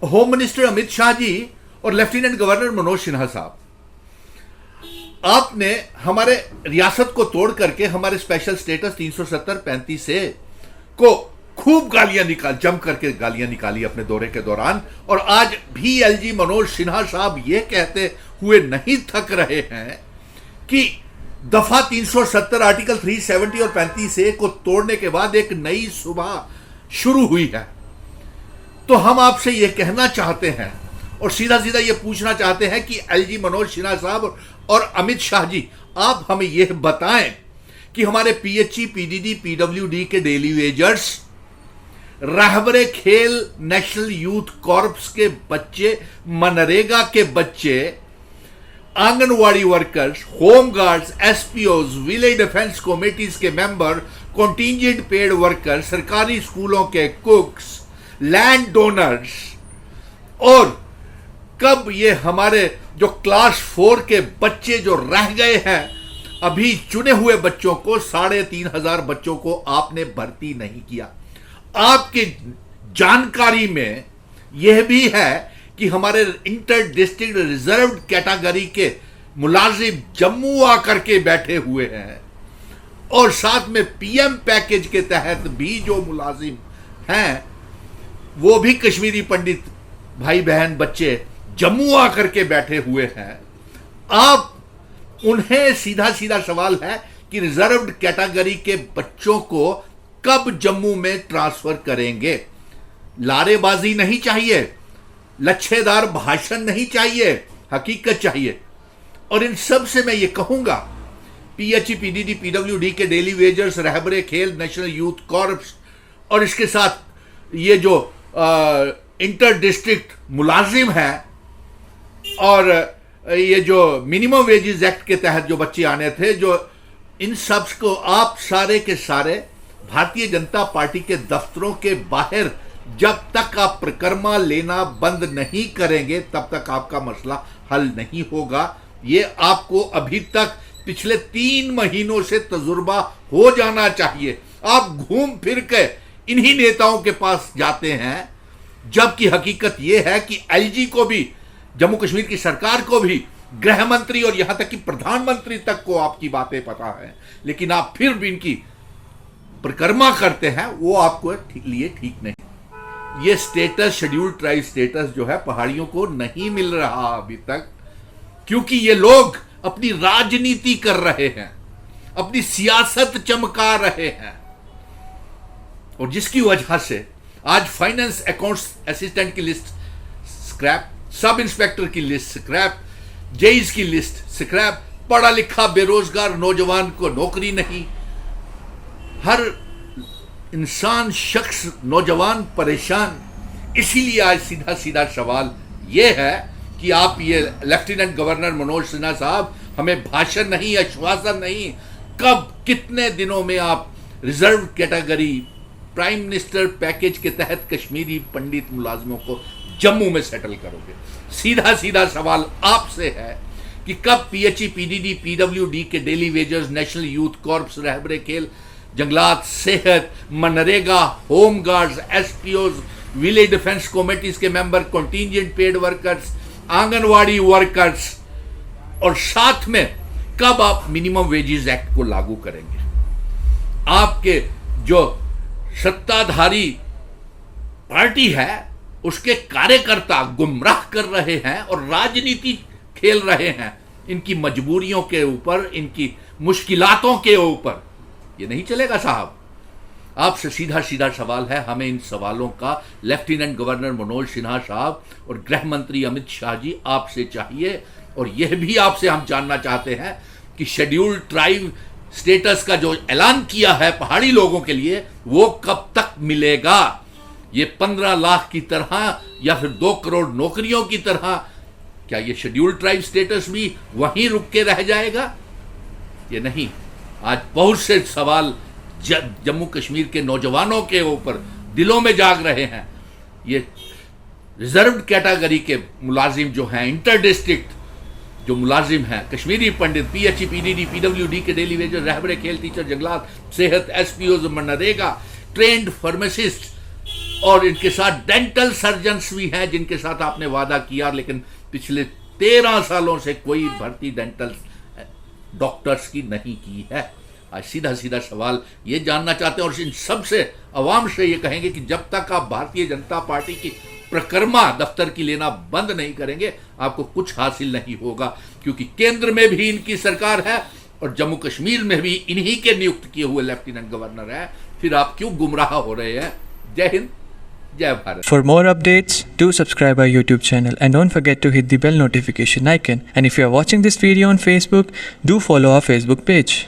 Home minister Amit Shah ji और lieutenant governor Manoj Sinha साहब, आपने हमारे रियासत को तोड़ करके हमारे स्पेशल स्टेटस 370-35 से को खूब जम करके गालियां निकाली अपने दौरे के दौरान। और आज भी एलजी मनोज सिन्हा साहब ये कहते हुए नहीं थक रहे हैं कि दफा 370 आर्टिकल 370 और 35A को तोड़ने के बाद एक नई सुबह शुरू हुई है। तो हम आपसे यह कहना चाहते हैं और सीधा सीधा यह पूछना चाहते हैं कि एलजी मनोज सिन्हा साहब और अमित शाह जी, आप हमें यह बताएं कि हमारे पीएचई, पीडीडी, पीडब्ल्यूडी के daily wagers, Rehbar-e Khel national youth corps के बच्चे, मनरेगा के बच्चे, anganwadi workers, home guards, SPOs, village defence committees के मेंबर, कॉन्टिंजेंट पेड वर्कर, सरकारी स्कूलों के कुक्स, लैंड डोनर्स, और कब ये हमारे जो क्लास 4 के बच्चे जो रह गए हैं, अभी चुने हुए बच्चों को 3,500 बच्चों को आपने भर्ती नहीं किया। आपकी जानकारी में यह भी है कि हमारे इंटर डिस्ट्रिक्ट रिजर्व कैटेगरी के मुलाजिम जम्मू आकर के बैठे हुए हैं और साथ में पीएम पैकेज के तहत भी जो मुलाजिम हैं वो भी कश्मीरी पंडित भाई बहन बच्चे जम्मू आकर के बैठे हुए हैं। आप उन्हें सीधा सीधा सवाल है कि रिजर्व्ड कैटेगरी के बच्चों को कब जम्मू में ट्रांसफर करेंगे। लारेबाजी नहीं चाहिए, लच्छेदार भाषण नहीं चाहिए, हकीकत चाहिए। और इन सब से मैं ये कहूंगा, पीएचई, पीडीडी, पीडब्ल्यूडी के daily wagers, Rehbar-e Khel national youth corps और इसके साथ ये जो इंटर डिस्ट्रिक्ट मुलाजिम हैं और ये जो मिनिमम वेजेस एक्ट के तहत जो बच्चे आने थे, जो इन सब को आप सारे के सारे भारतीय जनता पार्टी के दफ्तरों के बाहर जब तक आप परिक्रमा लेना बंद नहीं करेंगे तब तक आपका मसला हल नहीं होगा। ये आपको अभी तक पिछले 3 महीनों से तजुर्बा हो जाना चाहिए। आप घूम फिर के इन्हीं नेताओं के पास जाते हैं, जबकि हकीकत यह है कि एलजी को भी, जम्मू कश्मीर की सरकार को भी, गृह मंत्री और यहां तक कि प्रधानमंत्री तक को आपकी बातें पता है, लेकिन आप फिर भी इनकी परिक्रमा करते हैं। वो आपको लिए ठीक नहीं। ये स्टेटस, शेड्यूल्ड ट्राइब स्टेटस जो है पहाड़ियों को नहीं मिल रहा अभी तक, क्योंकि ये लोग अपनी राजनीति कर रहे हैं, अपनी सियासत चमका रहे हैं, और जिसकी वजह से आज फाइनेंस अकाउंट्स असिस्टेंट की लिस्ट स्क्रैप, सब इंस्पेक्टर की लिस्ट स्क्रैप, जेईस की लिस्ट स्क्रैप, पढ़ा लिखा बेरोजगार नौजवान को नौकरी नहीं, हर इंसान, शख्स, नौजवान परेशान। इसीलिए आज सीधा सीधा सवाल यह है कि आप ये लेफ्टिनेंट गवर्नर मनोज सिन्हा साहब, हमें भाषण नहीं, आश्वासन नहीं, कब कितने दिनों में आप reserve category prime minister package के तहत कश्मीरी पंडित मुलाजिमों को जम्मू में सेटल करोगे। सीधा सीधा सवाल आपसे है कि कब पीएचई, पीडीडी, पीडब्ल्यूडी के daily wagers, national youth corps, Rehbar-e Khel, जंगलात, सेहत, MNREGA, home guards, SPOs, village defence committees के member, contingent paid workers, anganwadi workers, और साथ में कब आप मिनिमम वेजेस एक्ट को लागू करेंगे। आपके जो सत्ताधारी पार्टी है उसके कार्यकर्ता गुमराह कर रहे हैं और राजनीति खेल रहे हैं इनकी मजबूरियों के ऊपर, इनकी मुश्किलातों के ऊपर। ये नहीं चलेगा साहब। आपसे सीधा सीधा सवाल है, हमें इन सवालों का लेफ्टिनेंट गवर्नर मनोज सिन्हा साहब और गृह मंत्री अमित शाह जी आपसे चाहिए। और यह भी आपसे हम जानना चाहते हैं कि शेड्यूल्ड ट्राइब स्टेटस का जो ऐलान किया है पहाड़ी लोगों के लिए, वो कब तक मिलेगा। ये 15 लाख की तरह या फिर 2 करोड़ नौकरियों की तरह क्या ये शेड्यूल्ड ट्राइब स्टेटस भी वहीं रुक के रह जाएगा? ये नहीं। आज बहुत से सवाल जम्मू कश्मीर के नौजवानों के ऊपर दिलों में जाग रहे हैं। ये रिजर्व्ड कैटेगरी के मुलाजिम जो हैं, इंटर डिस्ट्रिक्ट जो मुलाजिम हैं, कश्मीरी पंडित, पीएचई, पीडीडी, पीडब्ल्यूडी के डेली वेजर, रहबरे खेल, टीचर, जंगलात, सेहत, एसपीओज, मनरेगा, ट्रेंड फार्मासिस्ट, और इनके साथ डेंटल सर्जन्स भी हैं जिनके साथ आपने वादा किया, लेकिन पिछले 13 सालों से कोई भर्ती डेंटल डॉक्टर्स की नहीं की है। आज सीधा सीधा सवाल ये जानना चाहते हैं और इन सबसे अवाम से ये कहेंगे कि जब तक आप भारतीय जनता पार्टी की प्रकर्मा दफ्तर की लेना बंद नहीं करेंगे, आपको कुछ हासिल नहीं होगा, क्योंकि केंद्र में भी इनकी सरकार है और जम्मू कश्मीर में भी इन्हीं के नियुक्त किए हुए लेफ्टिनेंट गवर्नर है। फिर आप क्यों गुमराह हो रहे हैं? जय हिंद, जय Bharat. For more updates, do subscribe our YouTube channel and don't forget to hit the bell notification icon. And if you are watching this video on Facebook, do follow our Facebook page.